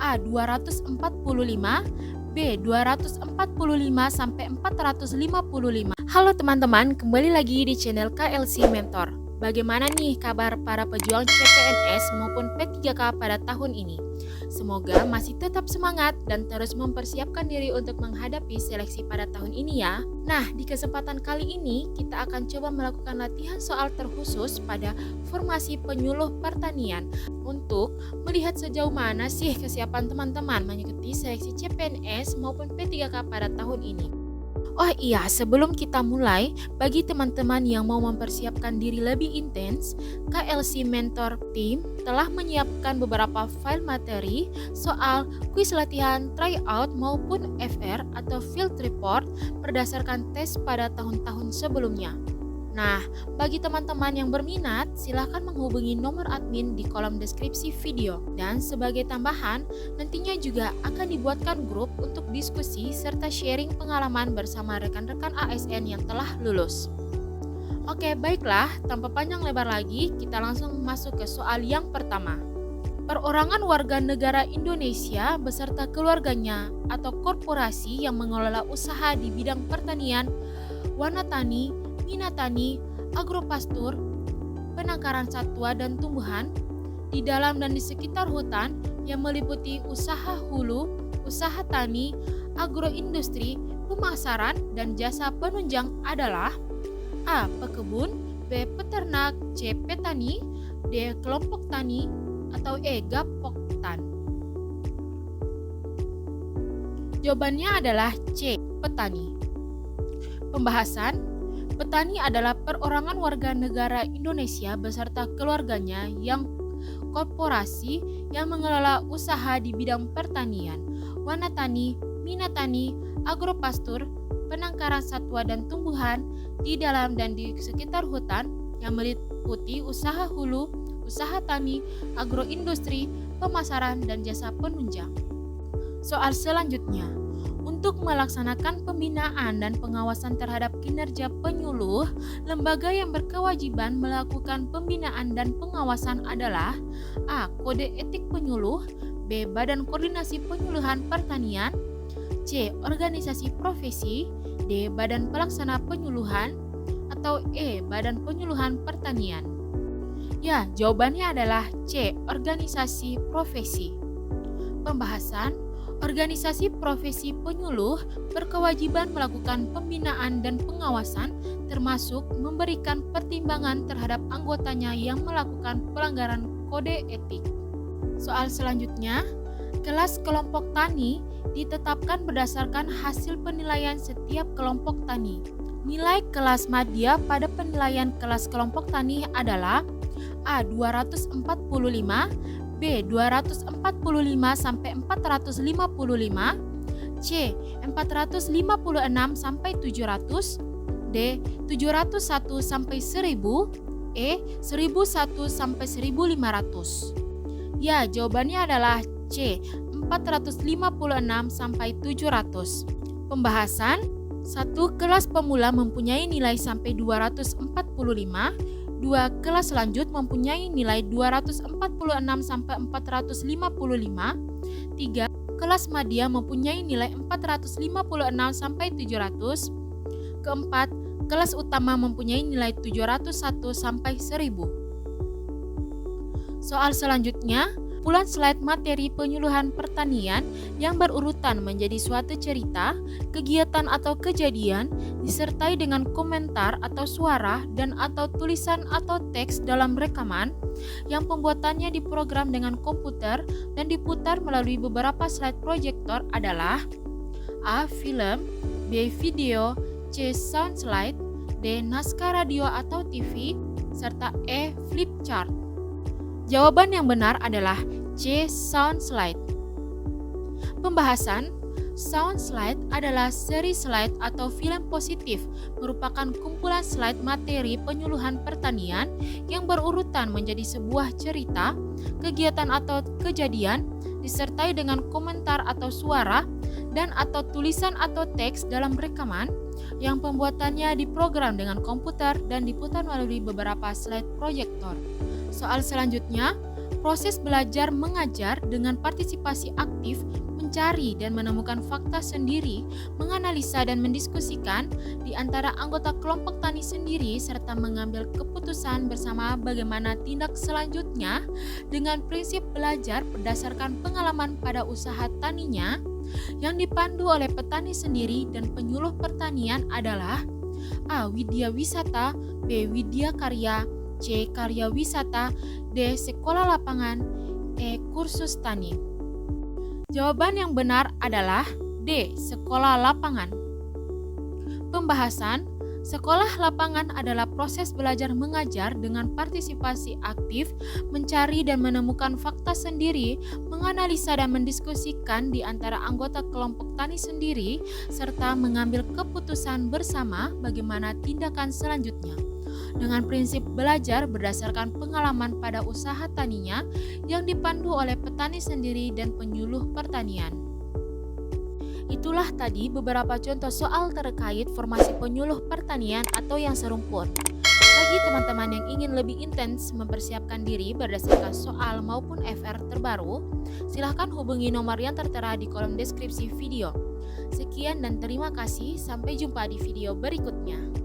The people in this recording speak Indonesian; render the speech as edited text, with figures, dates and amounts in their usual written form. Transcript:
A. 245, B. 245 sampai 455. Halo teman-teman, kembali lagi di channel KLC Mentor. Bagaimana nih kabar para pejuang CPNS maupun P3K pada tahun ini? Semoga masih tetap semangat dan terus mempersiapkan diri untuk menghadapi seleksi pada tahun ini ya. Nah, di kesempatan kali ini kita akan coba melakukan latihan soal terkhusus pada formasi penyuluh pertanian untuk melihat sejauh mana sih kesiapan teman-teman mengikuti seleksi CPNS maupun P3K pada tahun ini. Oh iya, sebelum kita mulai, bagi teman-teman yang mau mempersiapkan diri lebih intens, KLC Mentor Team telah menyiapkan beberapa file materi soal kuis latihan tryout maupun FR atau field report berdasarkan tes pada tahun-tahun sebelumnya. Nah, bagi teman-teman yang berminat, silahkan menghubungi nomor admin di kolom deskripsi video. Dan sebagai tambahan, nantinya juga akan dibuatkan grup untuk diskusi serta sharing pengalaman bersama rekan-rekan ASN yang telah lulus. Oke, baiklah, tanpa panjang lebar lagi, kita langsung masuk ke soal yang pertama. Perorangan warga negara Indonesia beserta keluarganya atau korporasi yang mengelola usaha di bidang pertanian, warna tani, minatani, agropastur, penangkaran satwa dan tumbuhan di dalam dan di sekitar hutan yang meliputi usaha hulu, usaha tani, agroindustri, pemasaran, dan jasa penunjang adalah A. Pekebun, B. Peternak, C. Petani, D. Kelompok tani, atau E. Gapoktan. Jawabannya adalah C. Petani. Pembahasan. Petani adalah perorangan warga negara Indonesia beserta keluarganya yang korporasi yang mengelola usaha di bidang pertanian, warna tani, minatani, agropastur, penangkaran satwa dan tumbuhan di dalam dan di sekitar hutan yang meliputi usaha hulu, usaha tani, agroindustri, pemasaran, dan jasa penunjang. Soal selanjutnya. Untuk melaksanakan pembinaan dan pengawasan terhadap kinerja penyuluh, lembaga yang berkewajiban melakukan pembinaan dan pengawasan adalah A. Kode Etik Penyuluh, B. Badan Koordinasi Penyuluhan Pertanian, C. Organisasi Profesi, D. Badan Pelaksana Penyuluhan, atau E. Badan Penyuluhan Pertanian. Ya, jawabannya adalah C. Organisasi Profesi. Pembahasan. Organisasi profesi penyuluh berkewajiban melakukan pembinaan dan pengawasan termasuk memberikan pertimbangan terhadap anggotanya yang melakukan pelanggaran kode etik. Soal selanjutnya, kelas kelompok tani ditetapkan berdasarkan hasil penilaian setiap kelompok tani. Nilai kelas madya pada penilaian kelas kelompok tani adalah A. 245, B. 245 sampai 455, C. 456 sampai 700, D. 701 sampai 1000, E. 1001 sampai 1500. Ya, jawabannya adalah C. 456 sampai 700. Pembahasan. 1. Kelas pemula mempunyai nilai sampai 245. 2. Kelas lanjut mempunyai nilai 246 sampai 455. 3. Kelas madya mempunyai nilai 456 sampai 700. Keempat, kelas utama mempunyai nilai 701 sampai 1000. Soal selanjutnya, kumpulan slide materi penyuluhan pertanian yang berurutan menjadi suatu cerita, kegiatan atau kejadian disertai dengan komentar atau suara dan atau tulisan atau teks dalam rekaman yang pembuatannya diprogram dengan komputer dan diputar melalui beberapa slide proyektor adalah A. Film, B. Video, C. Sound slide, D. Naskah radio atau TV, serta E. Flip chart. Jawaban yang benar adalah C. Sound slide. Pembahasan. Sound slide adalah seri slide atau film positif, merupakan kumpulan slide materi penyuluhan pertanian yang berurutan menjadi sebuah cerita, kegiatan atau kejadian, disertai dengan komentar atau suara, dan atau tulisan atau teks dalam rekaman, yang pembuatannya diprogram dengan komputer dan diputar melalui beberapa slide proyektor. Soal selanjutnya, Proses belajar mengajar dengan partisipasi aktif, mencari dan menemukan fakta sendiri, menganalisa dan mendiskusikan di antara anggota kelompok tani sendiri, serta mengambil keputusan bersama bagaimana tindak selanjutnya dengan prinsip belajar berdasarkan pengalaman pada usaha taninya yang dipandu oleh petani sendiri dan penyuluh pertanian adalah A. Widya Wisata, B. Widya Karya, C. Karya Wisata, D. Sekolah lapangan, E. Kursus tani. Jawaban yang benar adalah D. Sekolah lapangan. Pembahasan. Sekolah lapangan adalah proses belajar mengajar dengan partisipasi aktif, mencari dan menemukan fakta sendiri, menganalisa dan mendiskusikan di antara anggota kelompok tani sendiri, serta mengambil keputusan bersama bagaimana tindakan selanjutnya. Dengan prinsip belajar berdasarkan pengalaman pada usaha taninya yang dipandu oleh petani sendiri dan penyuluh pertanian. Itulah tadi beberapa contoh soal terkait formasi penyuluh pertanian atau yang serumpun. Bagi teman-teman yang ingin lebih intens mempersiapkan diri berdasarkan soal maupun FR terbaru, silahkan hubungi nomor yang tertera di kolom deskripsi video. Sekian dan terima kasih, sampai jumpa di video berikutnya.